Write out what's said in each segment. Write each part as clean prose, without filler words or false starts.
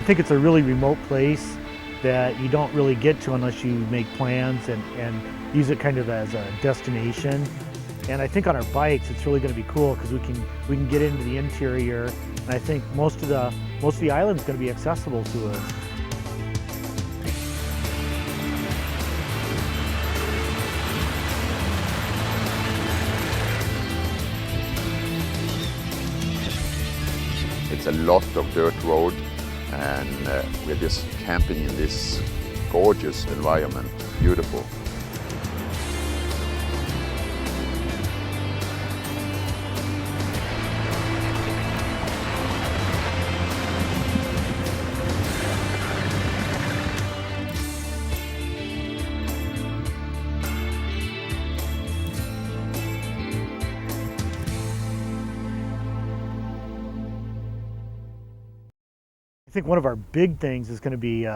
think it's a really remote place that you don't really get to unless you make plans and use it kind of as a destination. And I think on our bikes, it's really going to be cool because we can get into the interior, and I think most of the island is going to be accessible to us. It's a lot of dirt road, and we're just camping in this gorgeous environment. Beautiful. I think one of our big things is going to be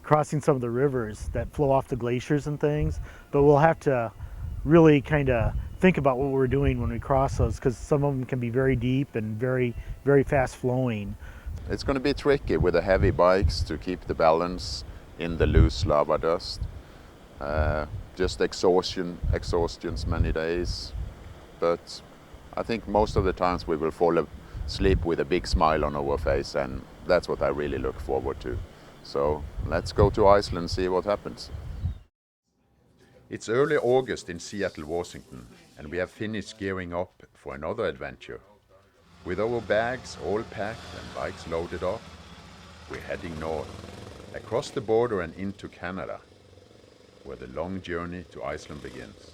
crossing some of the rivers that flow off the glaciers and things, but we'll have to really kind of think about what we're doing when we cross those, because some of them can be very deep and very, very fast flowing. It's going to be tricky with the heavy bikes to keep the balance in the loose lava dust. Just exhaustions many days, but I think most of the times we will fall asleep with a big smile on our face, and that's what I really look forward to. So let's go to Iceland and see what happens. It's early August in Seattle, Washington, and we have finished gearing up for another adventure. With our bags all packed and bikes loaded up, we're heading north, across the border and into Canada, where the long journey to Iceland begins.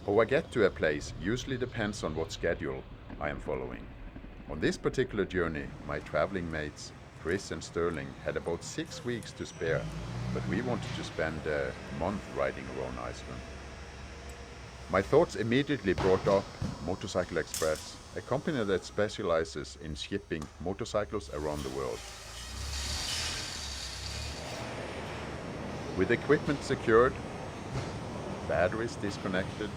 How I get to a place usually depends on what schedule I am following. On this particular journey, my traveling mates, Chris and Sterling, had about 6 weeks to spare, but we wanted to spend a month riding around Iceland. My thoughts immediately brought up Motorcycle Express, a company that specializes in shipping motorcycles around the world. With equipment secured, batteries disconnected,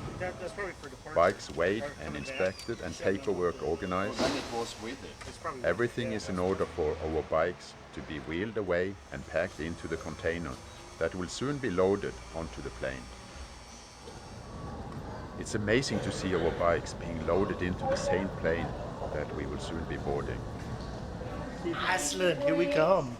bikes weighed and inspected, and paperwork organized, everything is in order for our bikes to be wheeled away and packed into the container that will soon be loaded onto the plane. It's amazing to see our bikes being loaded into the same plane that we will soon be boarding. Iceland, here we come.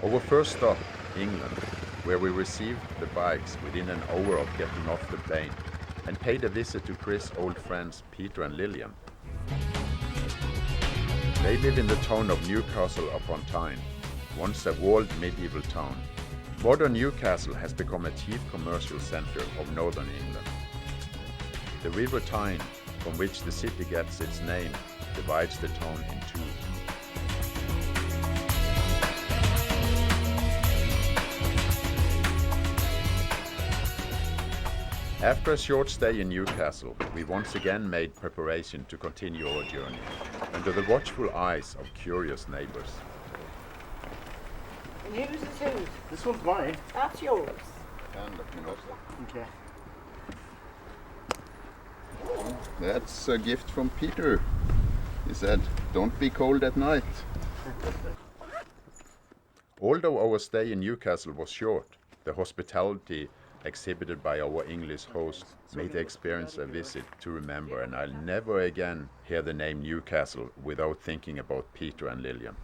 Our first stop, England, where we received the bikes within an hour of getting off the plane and paid a visit to Chris' old friends Peter and Lillian. They live in the town of Newcastle upon Tyne, once a walled medieval town. Modern Newcastle has become a chief commercial centre of northern England. The River Tyne, from which the city gets its name, divides the town in two. After a short stay in Newcastle, we once again made preparation to continue our journey, under the watchful eyes of curious neighbours. And whose is whose? This one's mine. That's yours. Okay. That's a gift from Peter. He said, "Don't be cold at night." Although our stay in Newcastle was short, the hospitality exhibited by our English host made the experience a visit to remember, and I'll never again hear the name Newcastle without thinking about Peter and Lillian.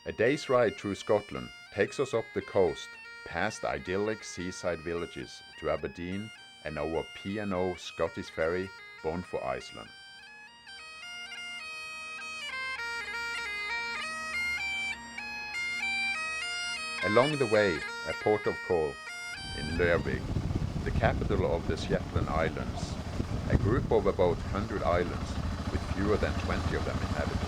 A day's ride through Scotland takes us up the coast, past idyllic seaside villages to Aberdeen and our P&O Scottish ferry bound for Iceland. Along the way, a port of call in Lervig, the capital of the Shetland Islands, a group of about 100 islands with fewer than 20 of them inhabited.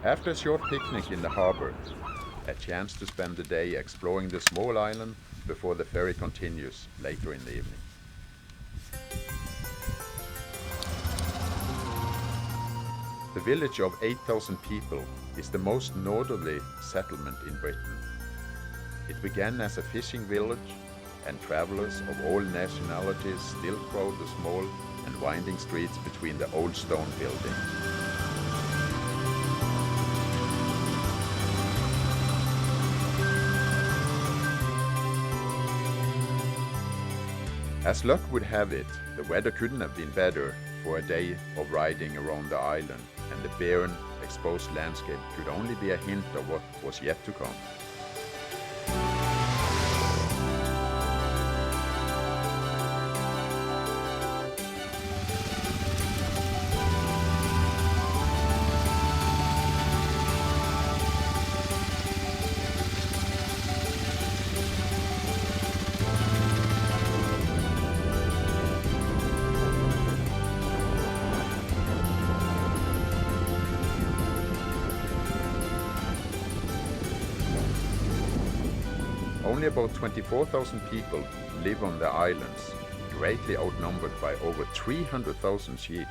After a short picnic in the harbor, a chance to spend the day exploring the small island before the ferry continues later in the evening. The village of 8,000 people is the most northerly settlement in Britain. It began as a fishing village, and travelers of all nationalities still crowd the small and winding streets between the old stone buildings. As luck would have it, the weather couldn't have been better for a day of riding around the island, and the barren, exposed landscape could only be a hint of what was yet to come. Only about 24,000 people live on the islands, greatly outnumbered by over 300,000 sheep.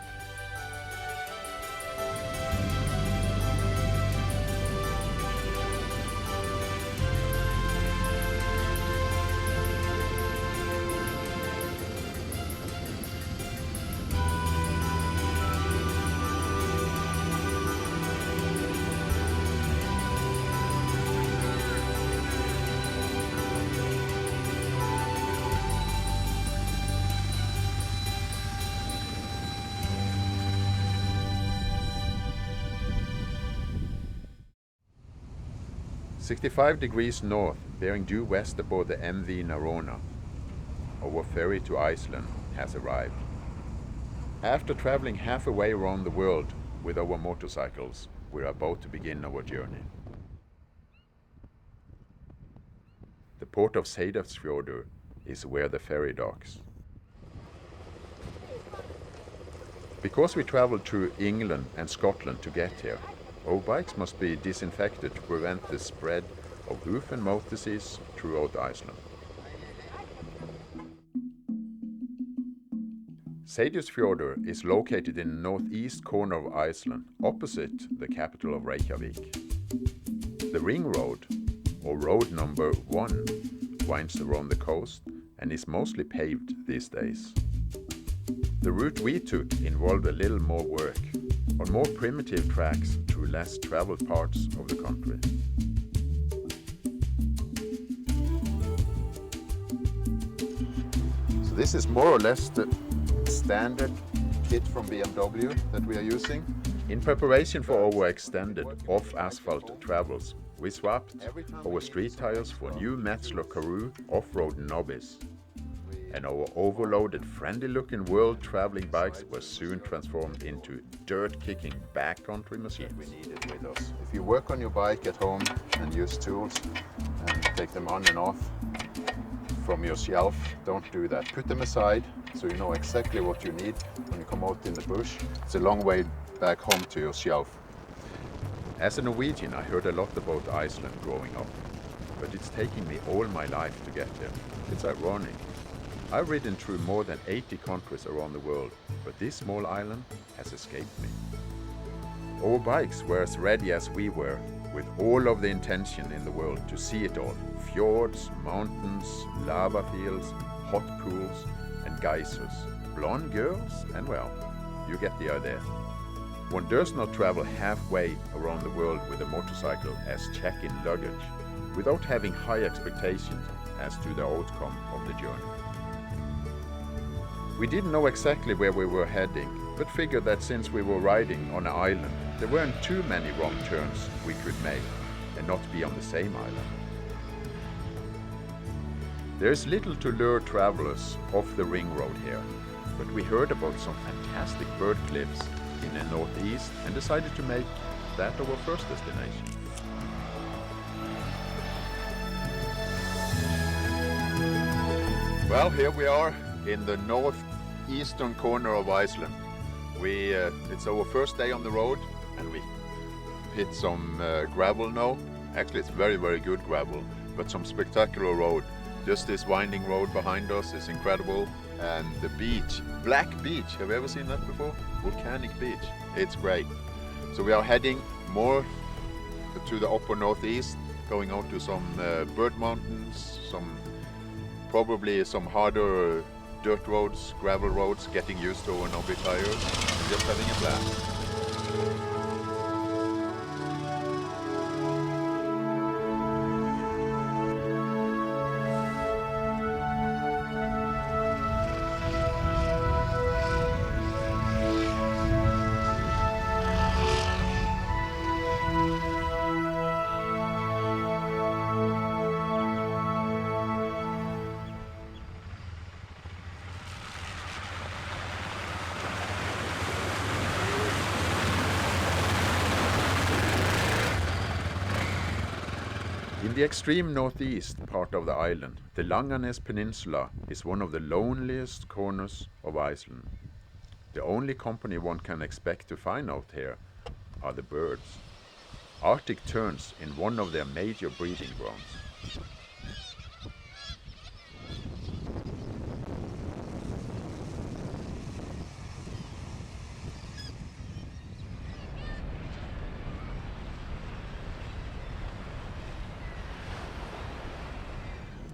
"65 degrees north, bearing due west aboard the MV Narona. Our ferry to Iceland has arrived. After traveling half a way around the world with our motorcycles, we're about to begin our journey. The port of Seyðisfjordur is where the ferry docks. Because we traveled through England and Scotland to get here, our bikes must be disinfected to prevent the spread of hoof and mouth disease throughout Iceland. Seyðisfjordur is located in the northeast corner of Iceland, opposite the capital of Reykjavik. The ring road, or road number 1, winds around the coast and is mostly paved these days. The route we took involved a little more work, on more primitive tracks through less traveled parts of the country. So this is more or less the standard kit from BMW that we are using. In preparation for our extended off-asphalt travels, we swapped our street tires for new Metzler Karoo off-road nobbies. And our overloaded, friendly-looking world-traveling bikes were soon transformed into dirt-kicking backcountry machines. We need it with us. If you work on your bike at home and use tools and take them on and off from your shelf, don't do that. Put them aside so you know exactly what you need when you come out in the bush. It's a long way back home to your shelf. As a Norwegian, I heard a lot about Iceland growing up, but it's taken me all my life to get there. It's ironic. I've ridden through more than 80 countries around the world, but this small island has escaped me. Our bikes were as ready as we were, with all of the intention in the world to see it all. Fjords, mountains, lava fields, hot pools, and geysers. Blonde girls, and well, you get the idea. One does not travel halfway around the world with a motorcycle as check-in luggage, without having high expectations as to the outcome of the journey. We didn't know exactly where we were heading, but figured that since we were riding on an island, there weren't too many wrong turns we could make and not be on the same island. There's little to lure travelers off the ring road here, but we heard about some fantastic bird cliffs in the northeast and decided to make that our first destination. Well, here we are in the northeastern corner of Iceland. It's our first day on the road and we hit some gravel now. Actually, it's very, very good gravel, but some spectacular road. Just this winding road behind us is incredible. And the beach, Black Beach, have you ever seen that before? Volcanic beach, it's great. So we are heading more to the upper northeast, going out to some bird mountains, probably some harder dirt roads, gravel roads, getting used to our knobby tires, and just having a blast. In the extreme northeast part of the island, the Langanes Peninsula is one of the loneliest corners of Iceland. The only company one can expect to find out here are the birds. Arctic terns in one of their major breeding grounds.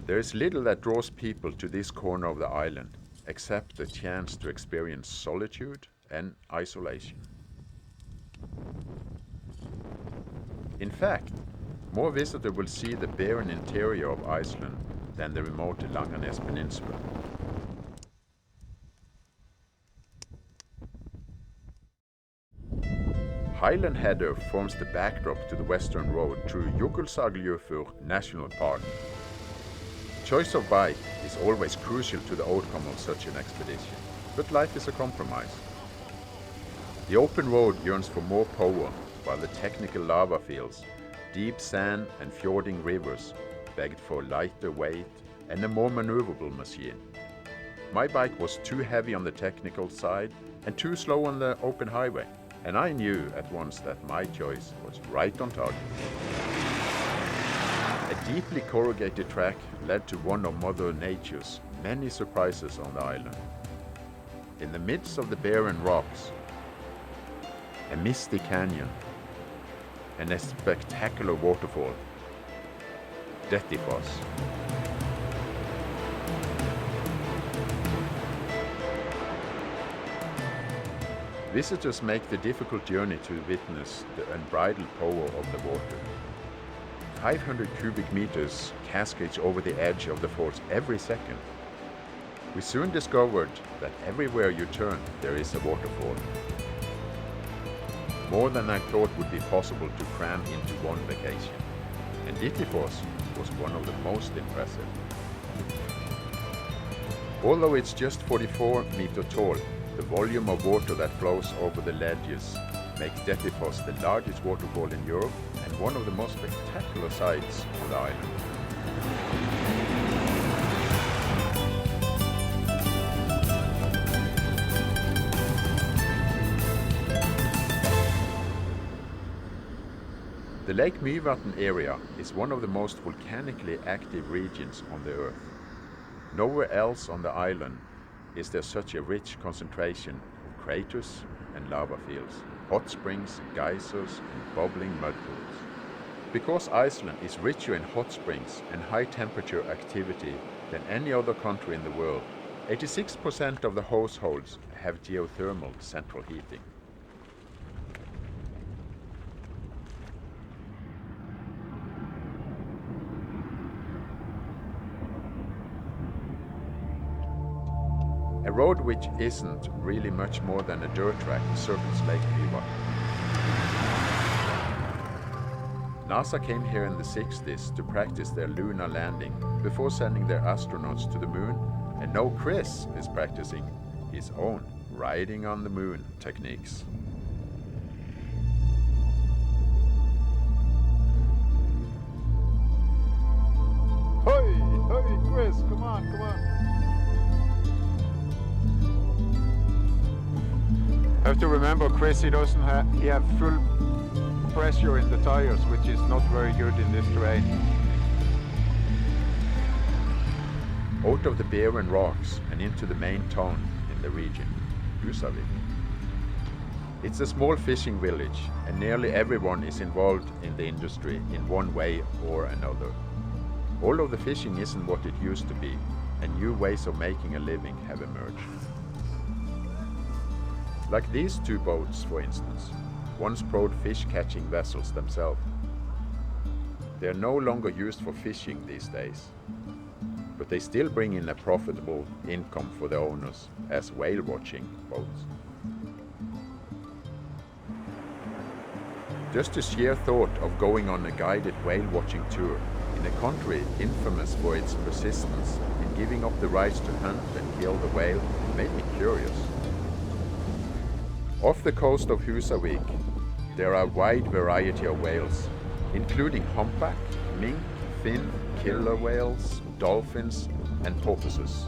There is little that draws people to this corner of the island, except the chance to experience solitude and isolation. In fact, more visitors will see the barren interior of Iceland than the remote Langanes Peninsula. Highland Heather forms the backdrop to the western road through Jökulsárgljúfur National Park. Choice of bike is always crucial to the outcome of such an expedition, but life is a compromise. The open road yearns for more power, while the technical lava fields, deep sand and fjording rivers begged for lighter weight and a more maneuverable machine. My bike was too heavy on the technical side and too slow on the open highway, and I knew at once that my choice was right on target. A deeply corrugated track led to one of Mother Nature's many surprises on the island. In the midst of the barren rocks, a misty canyon, and a spectacular waterfall, Dettifoss. Visitors make the difficult journey to witness the unbridled power of the water. 500 cubic meters cascades over the edge of the falls every second. We soon discovered that everywhere you turn, there is a waterfall. More than I thought would be possible to cram into one vacation. And Dettifoss was one of the most impressive. Although it's just 44 meters tall, the volume of water that flows over the ledges makes Dettifoss the largest waterfall in Europe and one of the most spectacular sights on the island. The Lake Mývatn area is one of the most volcanically active regions on the Earth. Nowhere else on the island is there such a rich concentration of craters and lava fields, hot springs, geysers, and bubbling mud pools. Because Iceland is richer in hot springs and high temperature activity than any other country in the world, 86% of the households have geothermal central heating. A road which isn't really much more than a dirt track circles Lake Mývatn. NASA came here in the 60s to practice their lunar landing before sending their astronauts to the moon, and now Chris is practicing his own riding on the moon techniques. Hey, hey, Chris, come on, come on. Have to remember, Chris, he have full pressure in the tires, which is not very good in this terrain. Out of the barren rocks and into the main town in the region, Husavik. It's a small fishing village, and nearly everyone is involved in the industry in one way or another. All of the fishing isn't what it used to be, and new ways of making a living have emerged. Like these two boats, for instance, once proud fish-catching vessels themselves. They are no longer used for fishing these days, but they still bring in a profitable income for the owners as whale-watching boats. Just the sheer thought of going on a guided whale-watching tour in a country infamous for its persistence in giving up the rights to hunt and kill the whale made me curious. Off the coast of Husavik, there are a wide variety of whales, including humpback, mink, fin, killer whales, dolphins, and porpoises.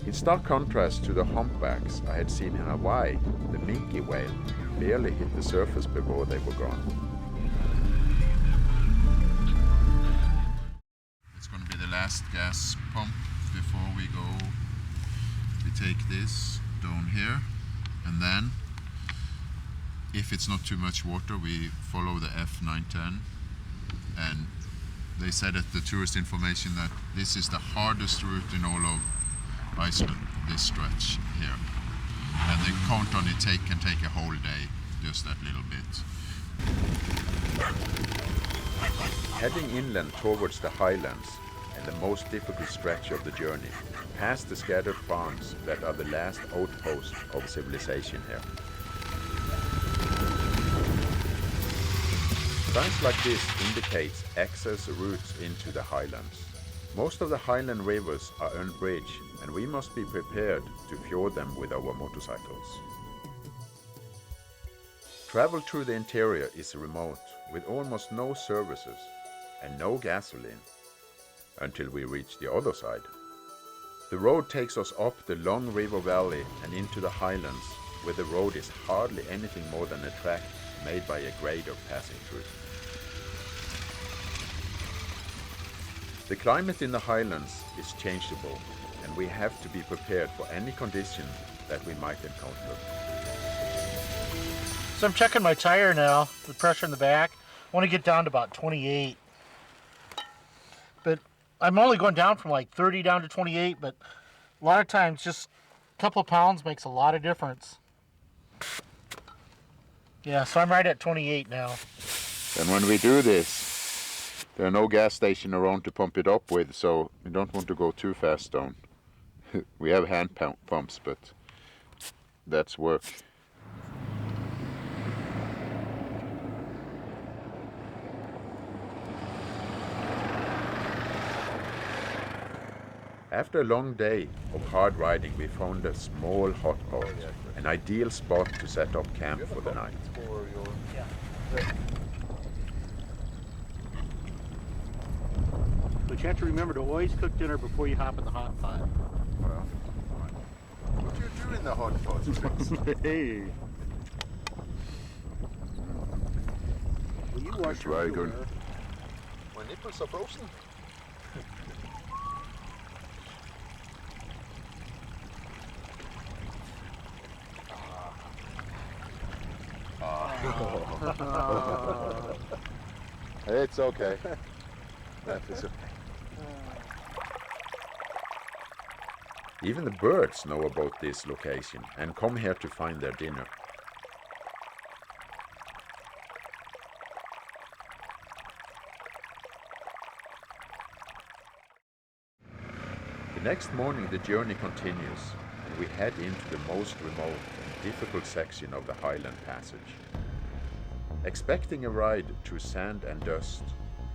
In stark contrast to the humpbacks I had seen in Hawaii, the minke whale barely hit the surface before they were gone. It's going to be the last gas pump before we go. We take this down here, and then if it's not too much water, we follow the F910, and they said at the tourist information that this is the hardest route in all of Iceland, this stretch here. And the count on it can take a whole day, just that little bit. Heading inland towards the highlands and the most difficult stretch of the journey, past the scattered farms that are the last outposts of civilization here. Signs like this indicates access routes into the highlands. Most of the highland rivers are unbridged, and we must be prepared to fjord them with our motorcycles. Travel through the interior is remote, with almost no services and no gasoline, until we reach the other side. The road takes us up the long river valley and into the highlands, where the road is hardly anything more than a track made by a grader passing through. The climate in the highlands is changeable, and we have to be prepared for any condition that we might encounter. So I'm checking my tire now, the pressure in the back. I want to get down to about 28. But I'm only going down from like 30 down to 28, but a lot of times just a couple of pounds makes a lot of difference. Yeah, so I'm right at 28 now. And when we do this, there are no gas station around to pump it up with, so we don't want to go too fast down. We have hand pumps, but that's work. After a long day of hard riding, we found a small hot pot, an ideal spot to set up camp for the night. But you have to remember to always cook dinner before you hop in the hot pot. Well, what do you do in the hot pot? Hey. Will you wash It's your very underwear? good. My nipples are frozen. It's okay. That is okay. Even the birds know about this location and come here to find their dinner. The next morning the journey continues, and we head into the most remote and difficult section of the Highland Passage. expecting a ride through sand and dust,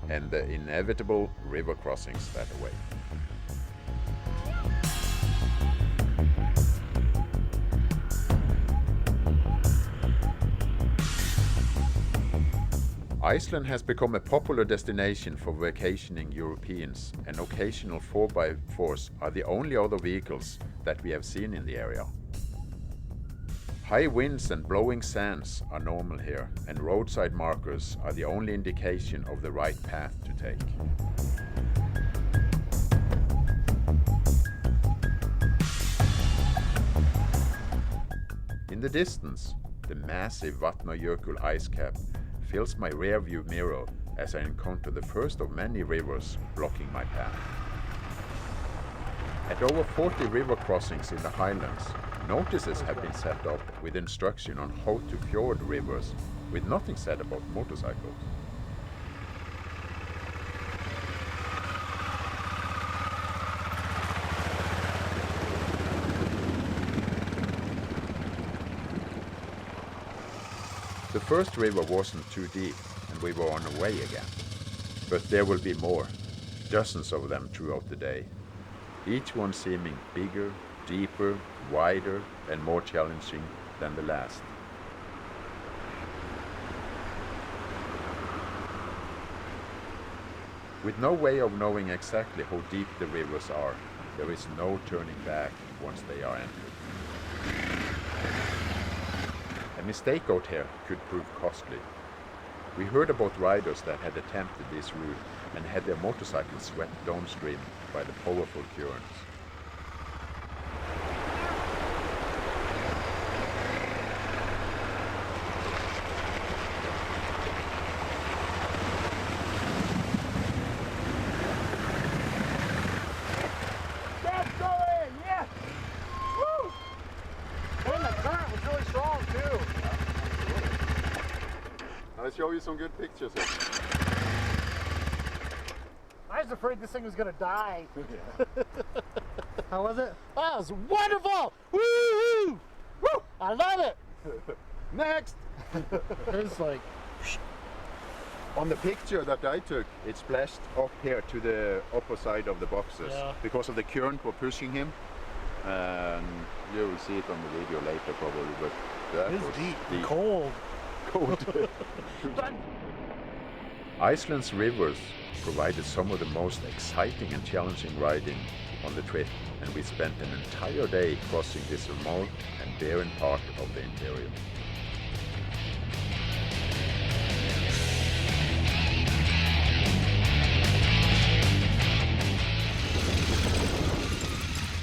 and the inevitable river crossings that await. Iceland has become a popular destination for vacationing Europeans, and occasional 4x4s are the only other vehicles that we have seen in the area. High winds and blowing sands are normal here, and roadside markers are the only indication of the right path to take. In the distance, the massive Vatnajökull ice cap fills my rear-view mirror as I encounter the first of many rivers blocking my path. At over 40 river crossings in the highlands, notices have been set up with instruction on how to fjord rivers, with nothing said about motorcycles. The first river wasn't too deep, and we were on our way again. But there will be more, dozens of them throughout the day, each one seeming bigger, deeper, wider, and more challenging than the last. With no way of knowing exactly how deep the rivers are, there is no turning back once they are entered. A mistake out here could prove costly. We heard about riders that had attempted this route and had their motorcycles swept downstream by the powerful currents. That's going! Yeah! Woo! And the current was really strong too. I'll show you some good pictures here. I was afraid this thing was gonna die. How was it? Oh, it was wonderful! Woo! Woo! I love it! Next! It's like, On the picture that I took, it splashed up here to the upper side of the boxes because of the current were pushing him. And you will see it on the video later probably, but that it's was deep. Cold. Cold. Iceland's rivers provided some of the most exciting and challenging riding on the trip, and we spent an entire day crossing this remote and barren part of the interior.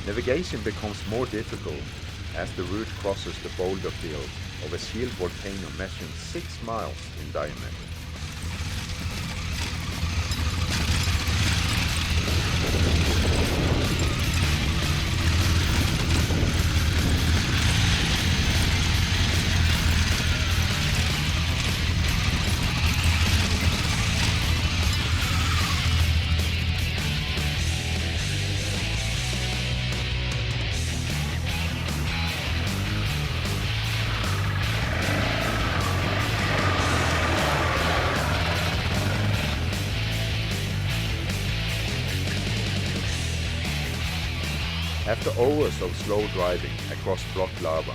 Navigation becomes more difficult as the route crosses the boulder field of a shield volcano measuring 6 miles in diameter. After hours of slow driving across block lava,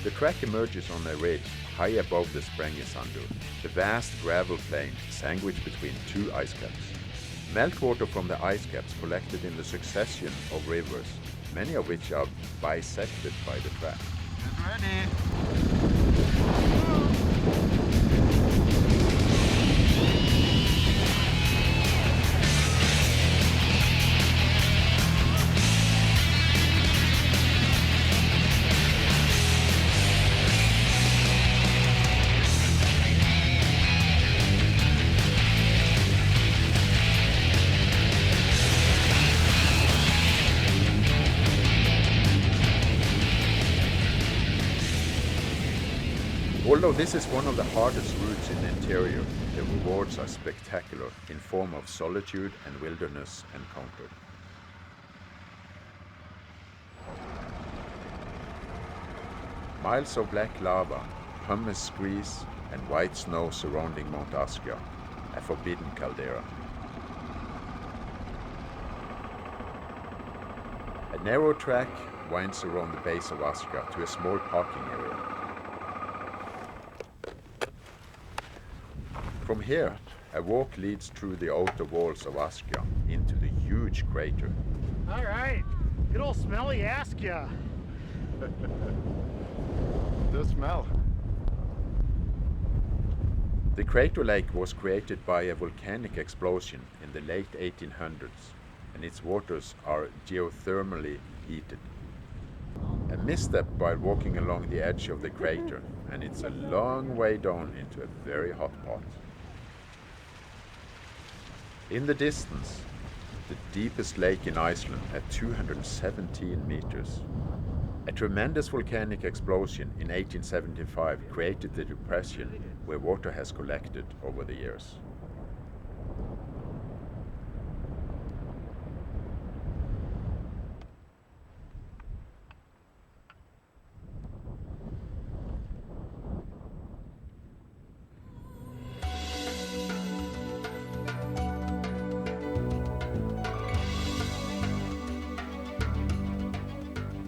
the track emerges on a ridge high above the Sprengisandur, the vast gravel plain sandwiched between 2 ice caps. Meltwater from the ice caps collected in the succession of rivers, many of which are bisected by the track. Get ready! Although this is one of the hardest routes in the interior, the rewards are spectacular in form of solitude and wilderness encountered. Miles of black lava, pumice grease, and white snow surrounding Mount Askja, a forbidden caldera. A narrow track winds around the base of Askja to a small parking area. From here, a walk leads through the outer walls of Askja into the huge crater. All right, good old smelly Askja. The smell. The crater lake was created by a volcanic explosion in the late 1800s, and its waters are geothermally heated. A misstep while walking along the edge of the crater, and it's a long way down into a very hot pot. In the distance, the deepest lake in Iceland at 217 meters. A tremendous volcanic explosion in 1875 created the depression where water has collected over the years.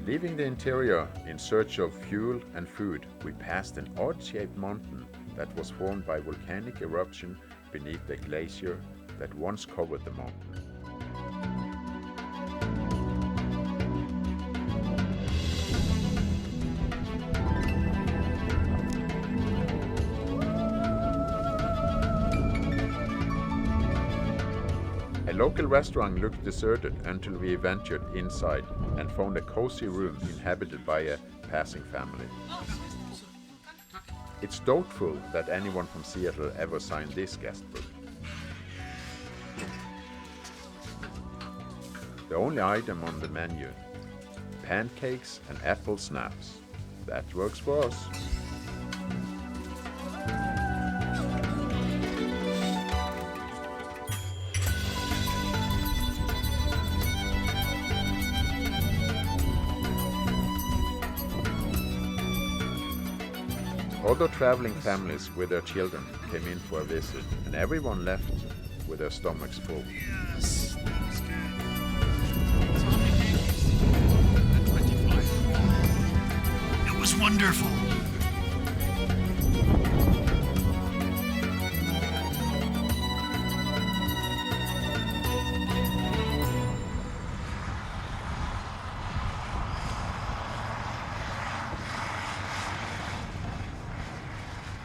Leaving the interior in search of fuel and food, we passed an odd-shaped mountain that was formed by volcanic eruption beneath a glacier that once covered the mountain. A local restaurant looked deserted until we ventured inside and found a cozy room inhabited by a passing family. It's doubtful that anyone from Seattle ever signed this guest book. The only item on the menu, pancakes and apple snaps. That works for us. Other traveling families with their children came in for a visit, and everyone left with their stomachs full. Yes, that was good. So how many pancakes? 25. It was wonderful.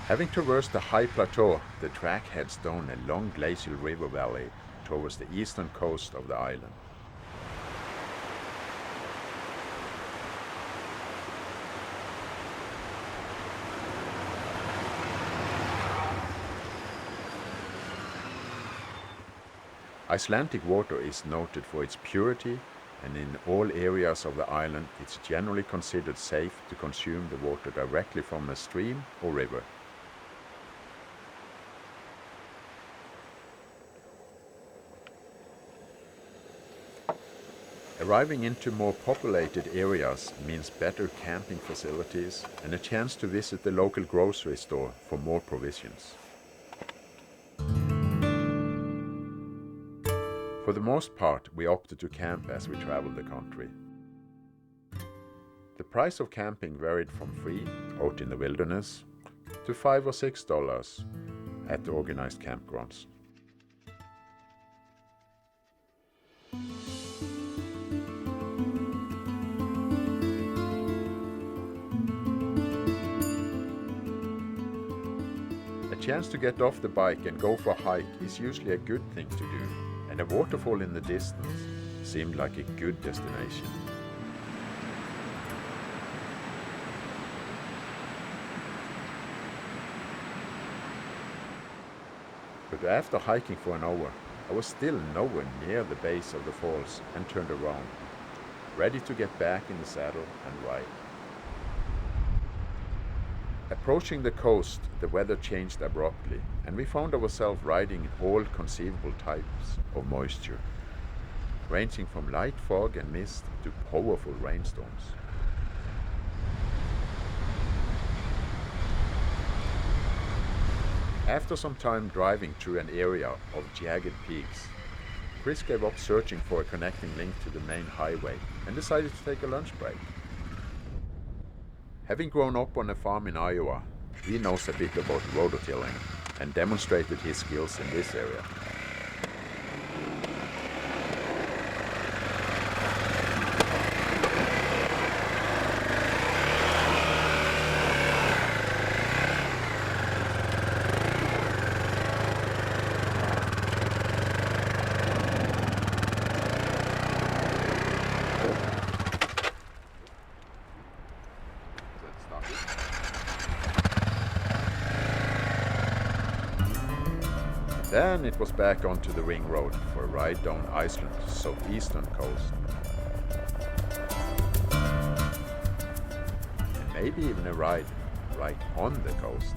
Having traversed the high plateau, the track heads down a long glacial river valley towards the eastern coast of the island. Icelandic water is noted for its purity, and in all areas of the island it's generally considered safe to consume the water directly from a stream or river. Arriving into more populated areas means better camping facilities and a chance to visit the local grocery store for more provisions. For the most part, we opted to camp as we traveled the country. The price of camping varied from free, out in the wilderness, to $5 or $6 at the organized campgrounds. A chance to get off the bike and go for a hike is usually a good thing to do, and a waterfall in the distance seemed like a good destination. But after hiking for an hour, I was still nowhere near the base of the falls and turned around, ready to get back in the saddle and ride. Approaching the coast, the weather changed abruptly, and we found ourselves riding in all conceivable types of moisture, ranging from light fog and mist to powerful rainstorms. After some time driving through an area of jagged peaks, Chris gave up searching for a connecting link to the main highway and decided to take a lunch break. Having grown up on a farm in Iowa, he knows a bit about rototilling and demonstrated his skills in this area. Then it was back onto the ring road for a ride down Iceland's southeastern coast. And maybe even a ride right on the coast.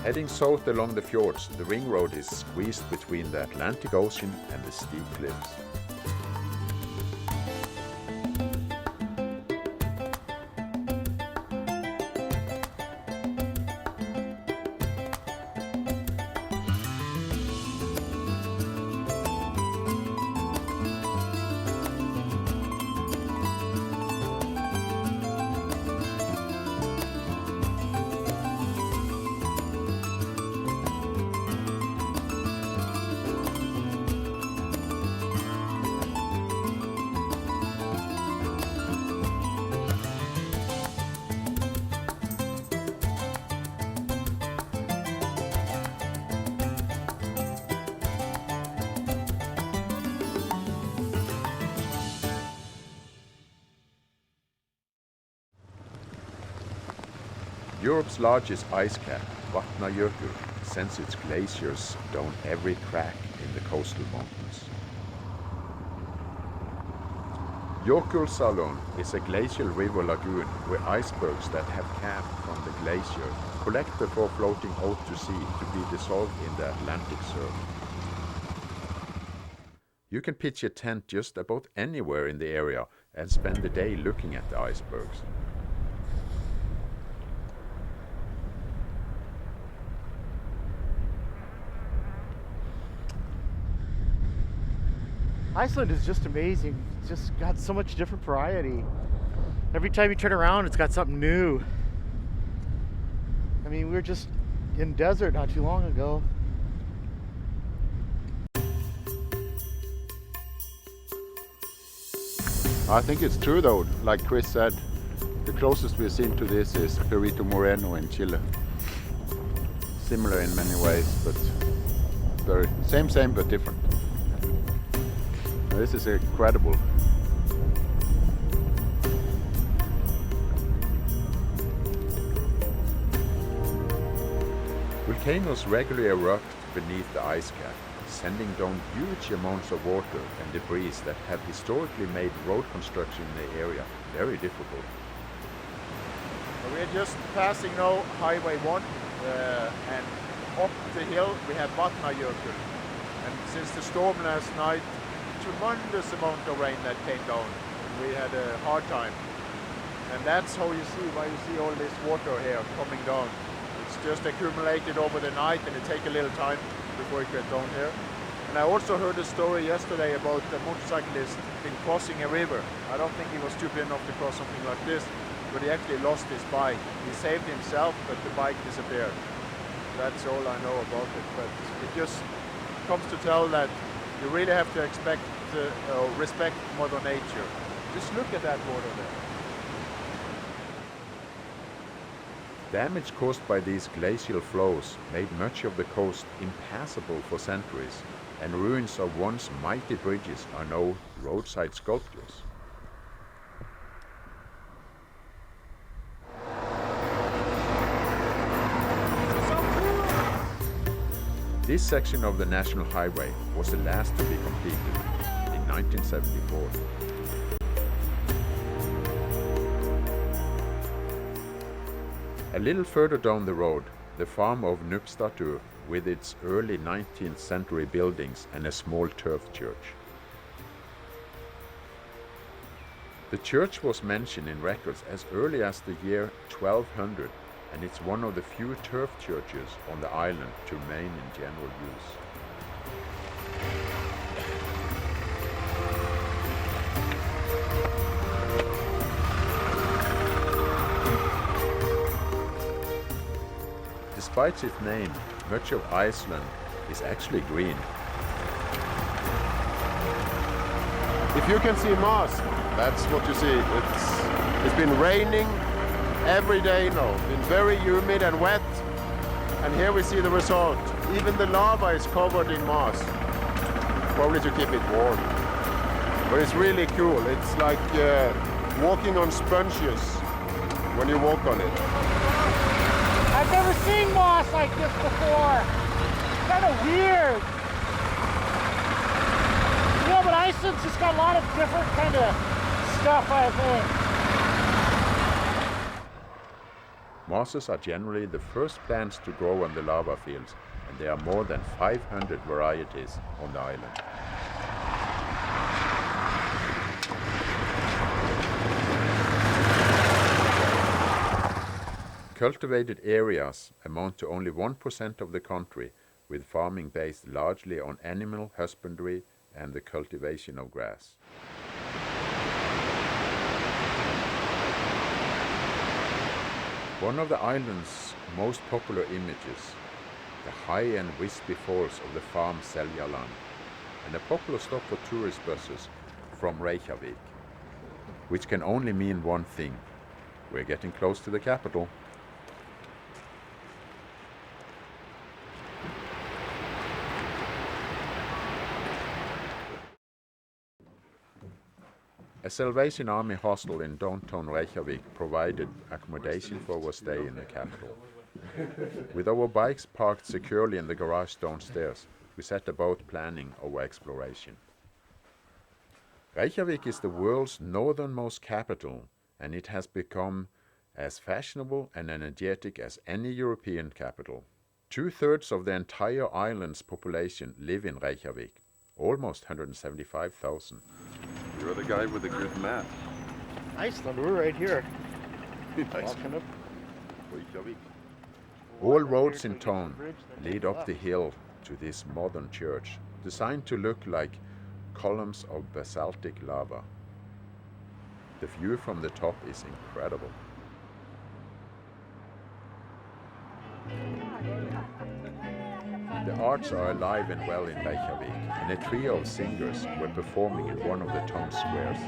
Heading south along the fjords, the ring road is squeezed between the Atlantic Ocean and the steep cliffs. Europe's largest ice cap, Vatnajökull, sends its glaciers down every crack in the coastal mountains. Jökulsárlón is a glacial river lagoon where icebergs that have calved from the glacier collect before floating out to sea to be dissolved in the Atlantic surf. You can pitch a tent just about anywhere in the area and spend the day looking at the icebergs. Iceland is just amazing. It's just got so much different variety. Every time you turn around, it's got something new. I mean, we were just in desert not too long ago. I think it's true though, like Chris said, the closest we've seen to this is Perito Moreno in Chile. Similar in many ways, but very same but different. This is incredible. Volcanoes regularly erupt beneath the ice cap, sending down huge amounts of water and debris that have historically made road construction in the area very difficult. We're just passing now Highway 1 and up the hill we have Vatnajökull. And since the storm last night, tremendous amount of rain that came down. We had a hard time. And that's how you see, why you see all this water here coming down. It's just accumulated over the night and it takes a little time before it gets down here. And I also heard a story yesterday about a motorcyclist in crossing a river. I don't think he was stupid enough to cross something like this, but he actually lost his bike. He saved himself, but the bike disappeared. That's all I know about it. But it just comes to tell that you really have to respect Mother Nature. Just look at that water there. Damage caused by these glacial flows made much of the coast impassable for centuries, and ruins of once mighty bridges are now roadside sculptures. This section of the National Highway was the last to be completed in 1974. A little further down the road, the farm of Nupstatur with its early 19th century buildings and a small turf church. The church was mentioned in records as early as the year 1200, and it's one of the few turf churches on the island to remain in general use. Despite its name, much of Iceland is actually green. If you can see Mars, that's what you see. It's been raining every day now, been very humid and wet, and here we see the result. Even the lava is covered in moss, probably to keep it warm. But it's really cool. It's like walking on sponges when you walk on it. I've never seen moss like this before. It's kind of weird. You know, but Iceland's just got a lot of different kind of stuff, I think. Mosses are generally the first plants to grow on the lava fields, and there are more than 500 varieties on the island. Cultivated areas amount to only 1% of the country, with farming based largely on animal husbandry and the cultivation of grass. One of the island's most popular images, the high and wispy falls of the farm Seljaland, and a popular stop for tourist buses from Reykjavik, which can only mean one thing: we're getting close to the capital. A Salvation Army hostel in downtown Reykjavik provided accommodation for our stay in the capital. With our bikes parked securely in the garage downstairs, we set about planning our exploration. Reykjavik is the world's northernmost capital, and it has become as fashionable and energetic as any European capital. 2/3 of the entire island's population live in Reykjavik, almost 175,000. You're the guy with the good map. Iceland, we're right here. Nice. Walking up. Reykjavik. All roads in town lead up the hill to this modern church, designed to look like columns of basaltic lava. The view from the top is incredible. The arts are alive and well in Reykjavik, and a trio of singers were performing in one of the town squares.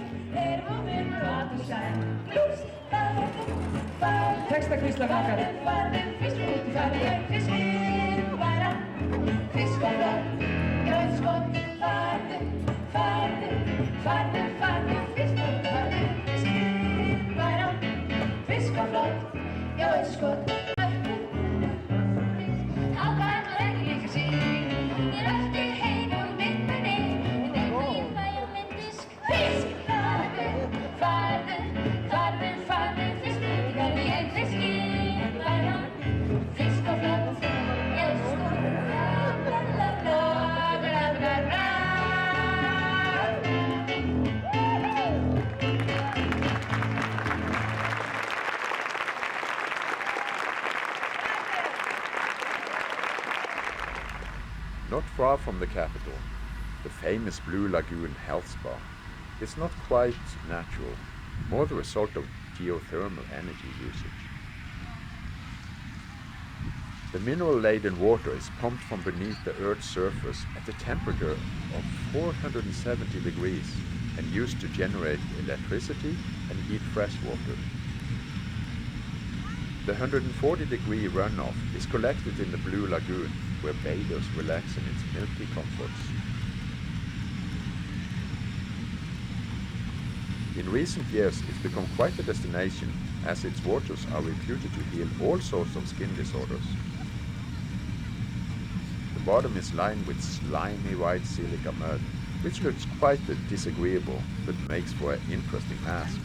Not far from the capital, the famous Blue Lagoon health spa. It's not quite natural, more the result of geothermal energy usage. The mineral-laden water is pumped from beneath the Earth's surface at a temperature of 470 degrees, and used to generate electricity and heat fresh water. The 140-degree runoff is collected in the Blue Lagoon, where bathers relax in its milky comforts. In recent years, it's become quite a destination, as its waters are reputed to heal all sorts of skin disorders. The bottom is lined with slimy white silica mud, which looks quite disagreeable, but makes for an interesting mask.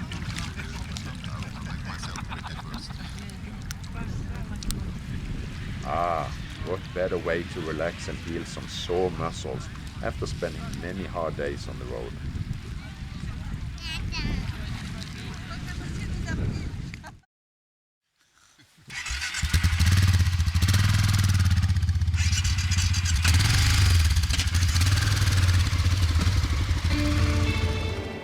Ah, what better way to relax and heal some sore muscles after spending many hard days on the road.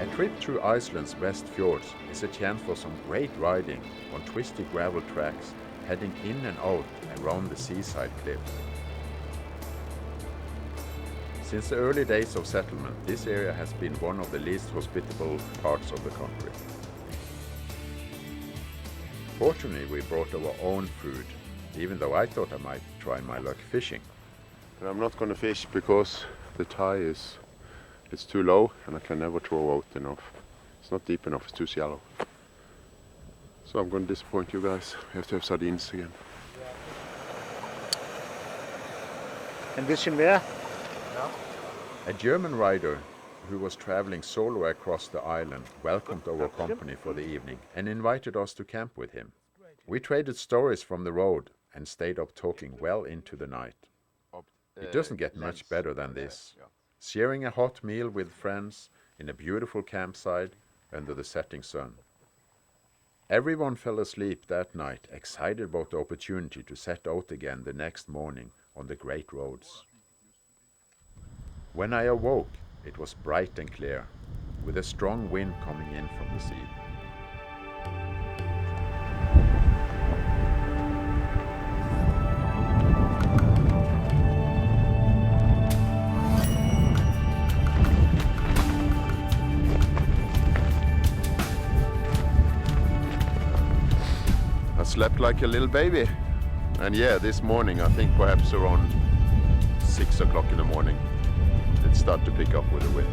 A trip through Iceland's West Fjords is a chance for some great riding on twisty gravel tracks heading in and out around the seaside cliff. Since the early days of settlement, this area has been one of the least hospitable parts of the country. Fortunately, we brought our own food, even though I thought I might try my luck fishing. But I'm not going to fish because the tide it's too low and I can never throw out enough. It's not deep enough, it's too shallow. So I'm going to disappoint you guys. We have to have sardines again. And fishing there? A German rider who was traveling solo across the island welcomed our company for the evening and invited us to camp with him. We traded stories from the road and stayed up talking well into the night. It doesn't get much better than this. Sharing a hot meal with friends in a beautiful campsite under the setting sun. Everyone fell asleep that night, excited about the opportunity to set out again the next morning on the great roads. When I awoke, it was bright and clear, with a strong wind coming in from the sea. I slept like a little baby. And yeah, this morning, I think perhaps around 6 o'clock in the morning, it started to pick up with the wind.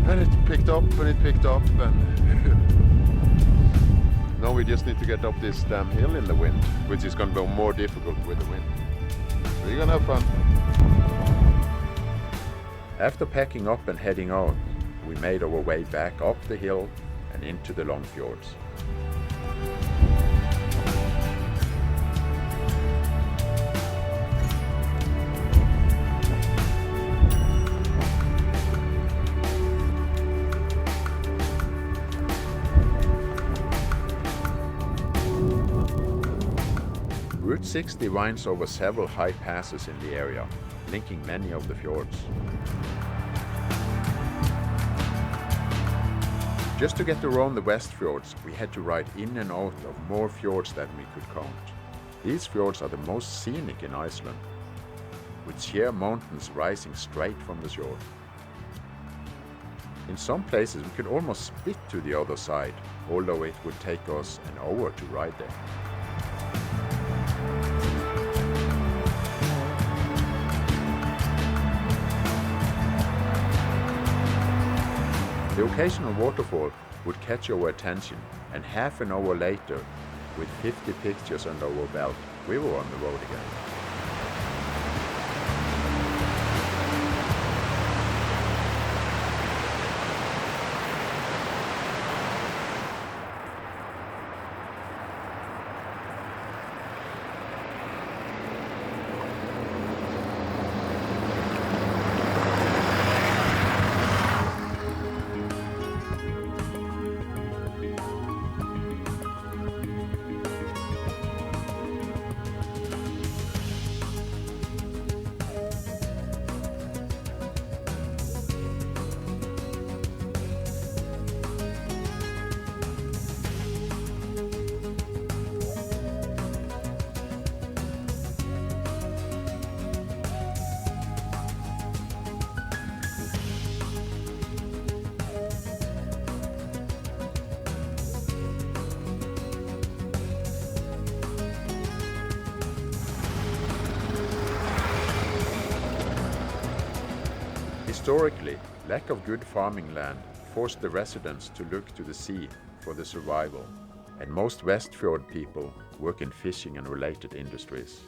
And it picked up and it picked up and now we just need to get up this damn hill in the wind, which is going to be more difficult with the wind. We're going to have fun. After packing up and heading out, we made our way back up the hill and into the long fjords. Route 60 winds over several high passes in the area, linking many of the fjords. Just to get around the West Fjords, we had to ride in and out of more fjords than we could count. These fjords are the most scenic in Iceland, with sheer mountains rising straight from the shore. In some places we could almost split to the other side, although it would take us an hour to ride there. The occasional waterfall would catch our attention, and half an hour later, with 50 pictures under our belt, we were on the road again. Historically, lack of good farming land forced the residents to look to the sea for the survival, and most Westfjord people work in fishing and related industries.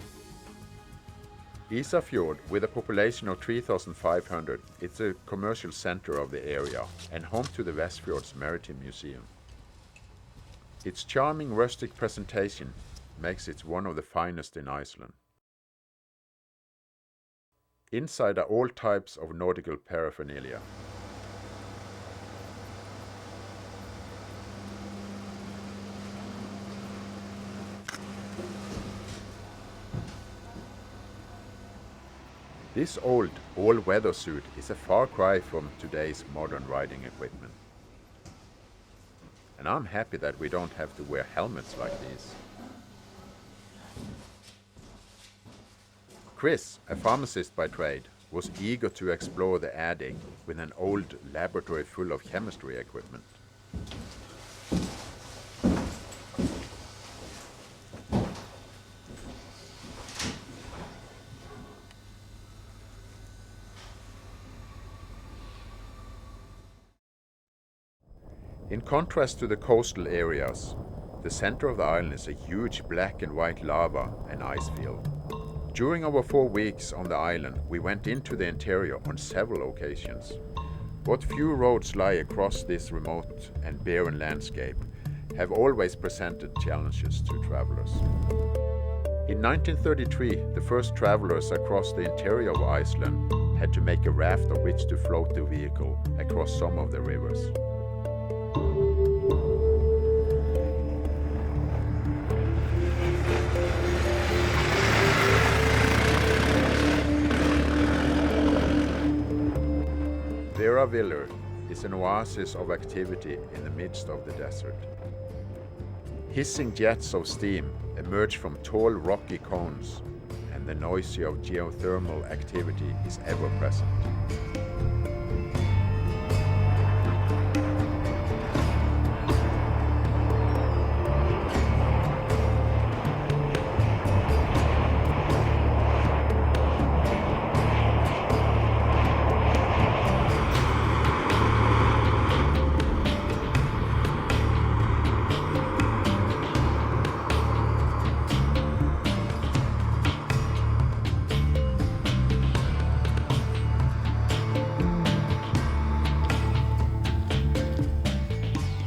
Isafjord, with a population of 3,500, is a commercial center of the area and home to the Westfjords Maritime Museum. Its charming rustic presentation makes it one of the finest in Iceland. Inside are all types of nautical paraphernalia. This old all-weather suit is a far cry from today's modern riding equipment. And I'm happy that we don't have to wear helmets like these. Chris, a pharmacist by trade, was eager to explore the attic with an old laboratory full of chemistry equipment. In contrast to the coastal areas, the center of the island is a huge black and white lava and ice field. During our 4 weeks on the island, we went into the interior on several occasions. What few roads lie across this remote and barren landscape have always presented challenges to travelers. In 1933, the first travelers across the interior of Iceland had to make a raft on which to float the vehicle across some of the rivers. Villa is an oasis of activity in the midst of the desert. Hissing jets of steam emerge from tall rocky cones, and the noise of geothermal activity is ever present.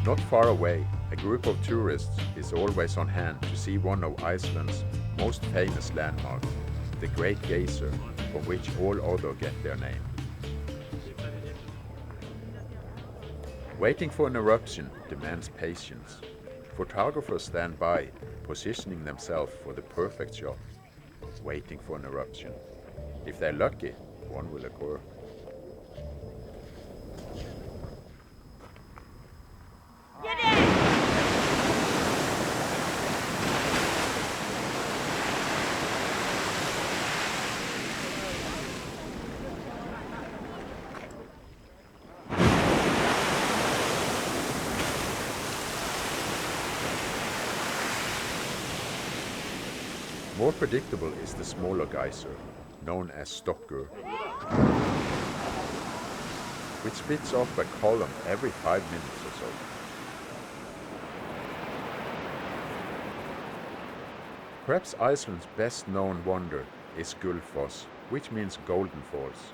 Not far away, a group of tourists is always on hand to see one of Iceland's most famous landmarks, the Great Geyser, from which all others get their name. Waiting for an eruption demands patience. Photographers stand by, positioning themselves for the perfect shot, waiting for an eruption. If they're lucky, one will occur. More predictable is the smaller geyser, known as Stokkr, which spits off a column every 5 minutes or so. Perhaps Iceland's best known wonder is Gullfoss, which means Golden Falls.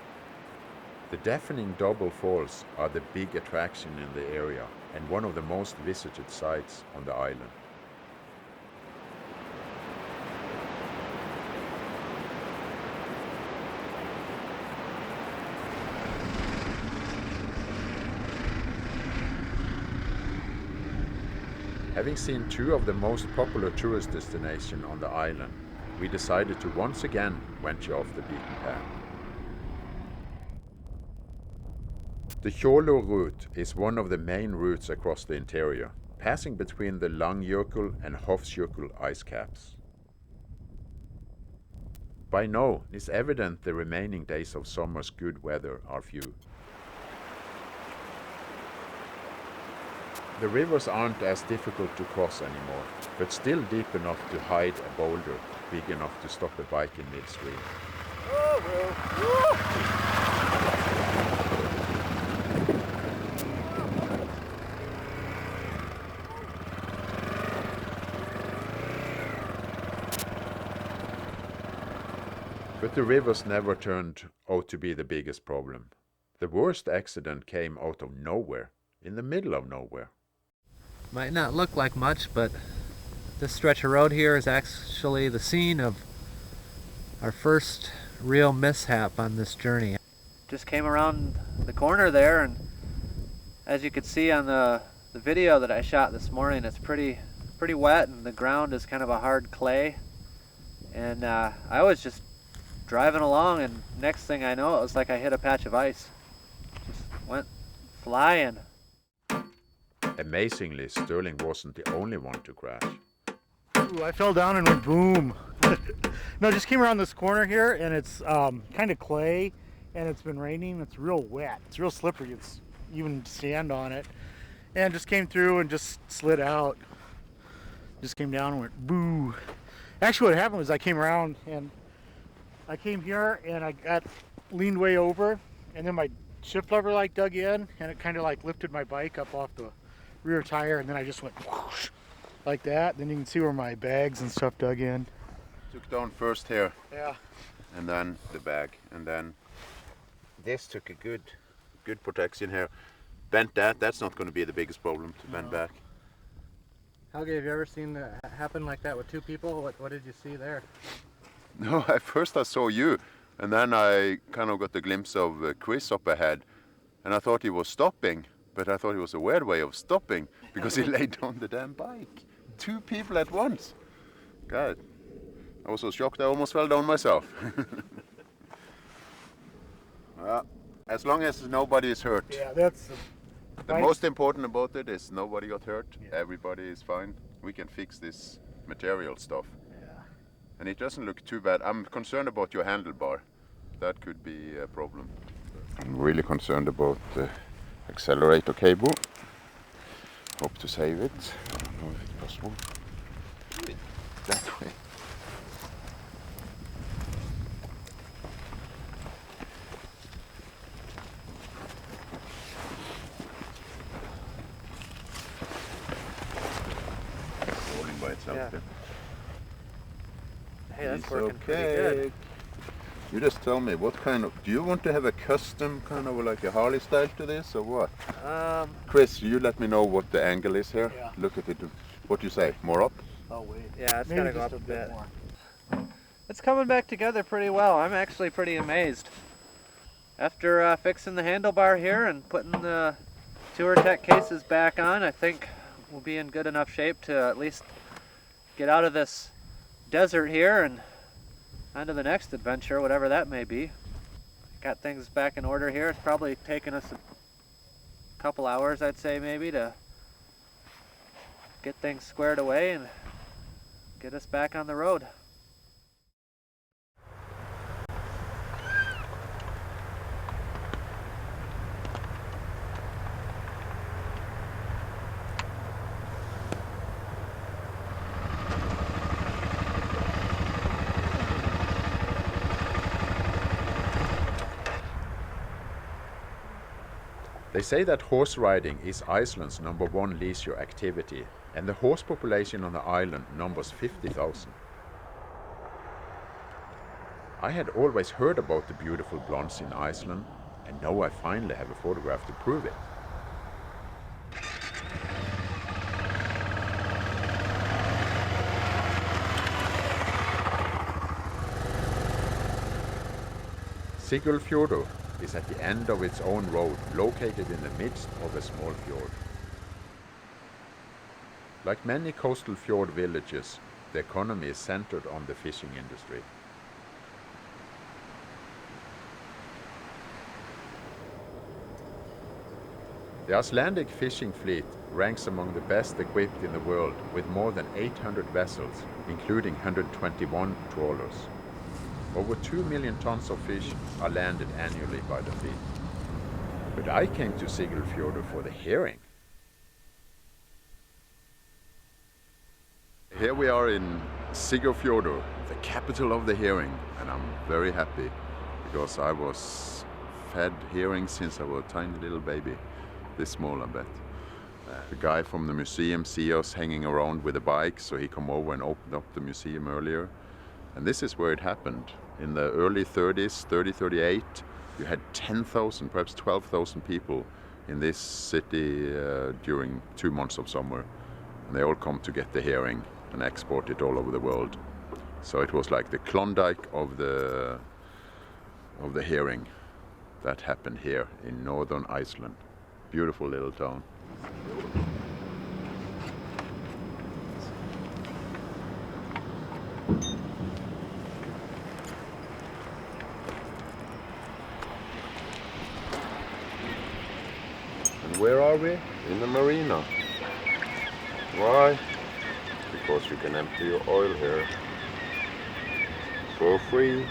The deafening double falls are the big attraction in the area and one of the most visited sites on the island. Having seen 2 of the most popular tourist destinations on the island, we decided to once again venture off the beaten path. The Hjolo route is one of the main routes across the interior, passing between the Langjökull and Hofsjökull ice caps. By now, it's evident the remaining days of summer's good weather are few. The rivers aren't as difficult to cross anymore, but still deep enough to hide a boulder big enough to stop a bike in midstream. But the rivers never turned out to be the biggest problem. The worst accident came out of nowhere, in the middle of nowhere. Might not look like much, but this stretch of road here is actually the scene of our first real mishap on this journey. Just came around the corner there, and as you could see on the video that I shot this morning, it's pretty wet, and the ground is kind of a hard clay. And I was just driving along, and next thing I know, it was like I hit a patch of ice. Just went flying. Amazingly, Sterling wasn't the only one to crash. Ooh, I fell down and went boom. No, just came around this corner here, and it's kind of clay, and it's been raining. It's real wet. It's real slippery. It's even stand on it. And just came through and just slid out. Just came down and went boo. Actually, what happened was I came around and I came here and I got leaned way over, and then my shift lever like dug in, and it kind of like lifted my bike up off the rear tire, and then I just went whoosh, like that. Then you can see where my bags and stuff dug in. Took down first here. Yeah. And then the bag, and then this took a good protection here. Bent that's not going to be the biggest problem to bend back. Helge, have you ever seen that happen like that with two people? What did you see there? No, at first I saw you, and then I kind of got a glimpse of Chris up ahead, and I thought he was stopping, but I thought it was a weird way of stopping because he laid down the damn bike. Two people at once. God, I was so shocked I almost fell down myself. Well, as long as nobody is hurt. Yeah, that's The most important about it is nobody got hurt. Yeah. Everybody is fine. We can fix this material stuff. yeah. And it doesn't look too bad. I'm concerned about your handlebar. That could be a problem. I'm really concerned about the accelerator cable. Hope to save it. I don't know if it's possible. That way. Rolling by itself. Yeah. there. Hey, that's It's working pretty good. You just tell me, what kind of, do you want to have a custom kind of like a Harley style to this or what? Chris, you let me know what the angle is here. Yeah. Look at it. What do you say? More up? Oh wait. Yeah, it's Maybe gotta go just up a bit bit. more. It's coming back together pretty well. I'm actually pretty amazed. After fixing the handlebar here and putting the TourTech cases back on, I think we'll be in good enough shape to at least get out of this desert here and onto the next adventure, whatever that may be. Got things back in order here. It's probably taken us a couple hours, I'd say, maybe, to get things squared away and get us back on the road. They say that horse riding is Iceland's #1 leisure activity, and the horse population on the island numbers 50,000. I had always heard about the beautiful blondes in Iceland, and now I finally have a photograph to prove it. Sigurðarfjörður is at the end of its own road, located in the midst of a small fjord. Like many coastal fjord villages, the economy is centered on the fishing industry. The Icelandic fishing fleet ranks among the best equipped in the world, with more than 800 vessels, including 121 trawlers. Over 2 million tons of fish are landed annually by the fleet. But I came to Sigurðarfjörður for the herring. Here we are in Sigurðarfjörður, the capital of the herring, and I'm very happy because I was fed herring since I was a tiny little baby, this small I bet. The guy from the museum see us hanging around with a bike, so he come over and opened up the museum earlier. And this is where it happened. In the early 30s, 38, you had 10,000, perhaps 12,000 people in this city during 2 months of summer. And they all come to get the herring and export it all over the world. So it was like the Klondike of the herring that happened here in northern Iceland. Beautiful little town. And where are we? In the marina. Why? Because you can empty your oil here for free.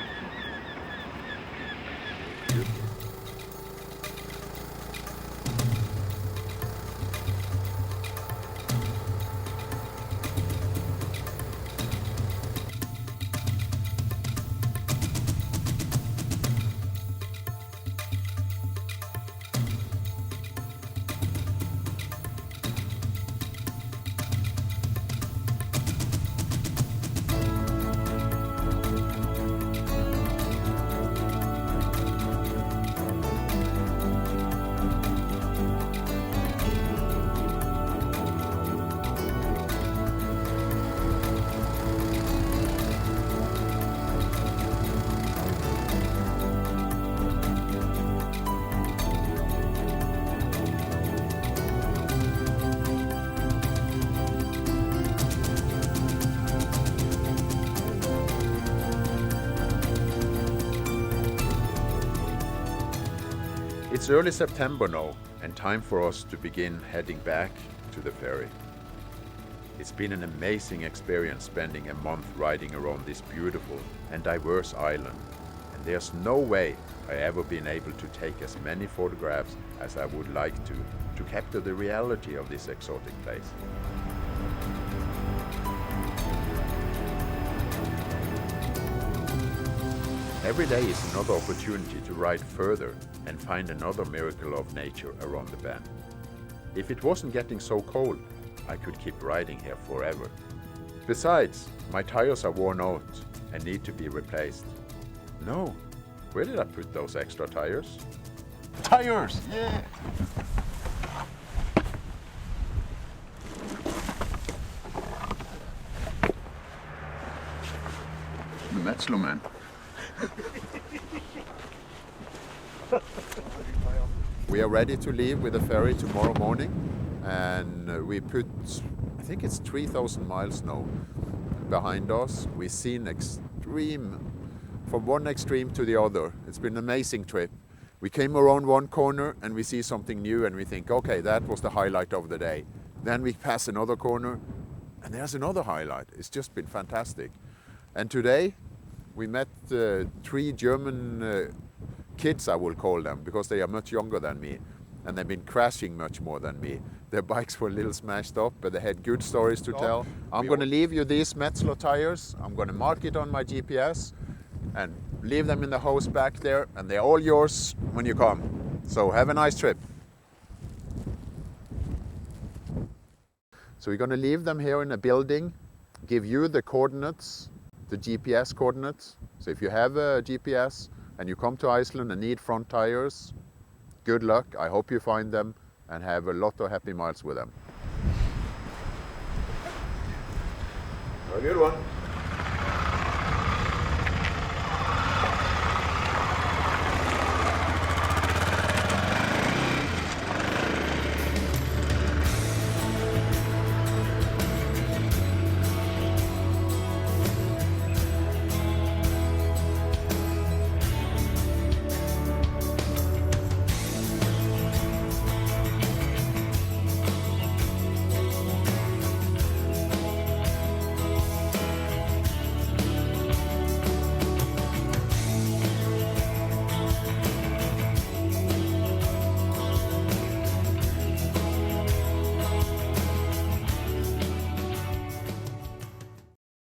It's early September now, and time for us to begin heading back to the ferry. It's been an amazing experience spending a month riding around this beautiful and diverse island, and there's no way I ever been able to take as many photographs as I would like to capture the reality of this exotic place. Every day is another opportunity to ride further and find another miracle of nature around the bend. If it wasn't getting so cold, I could keep riding here forever. Besides, my tires are worn out and need to be replaced. No, where did I put those extra tires? Tires! Yeah! The Metzler man. We are ready to leave with the ferry tomorrow morning, and we put, I think it's 3,000 miles now behind us. We've seen from one extreme to the other. It's been an amazing trip. We came around one corner and we see something new and we think, okay, that was the highlight of the day. Then we pass another corner and there's another highlight. It's just been fantastic. And today we met 3 German kids, I will call them, because they are much younger than me and they've been crashing much more than me. Their bikes were a little smashed up, but they had good stories to tell. I'm going to leave you these Metzler tires. I'm going to mark it on my GPS and leave them in the house back there, and they're all yours when you come. So have a nice trip. So we're going to leave them here in a building, give you the coordinates, the GPS coordinates. So if you have a GPS and you come to Iceland and need front tires, good luck. I hope you find them and have a lot of happy miles with them. A good one.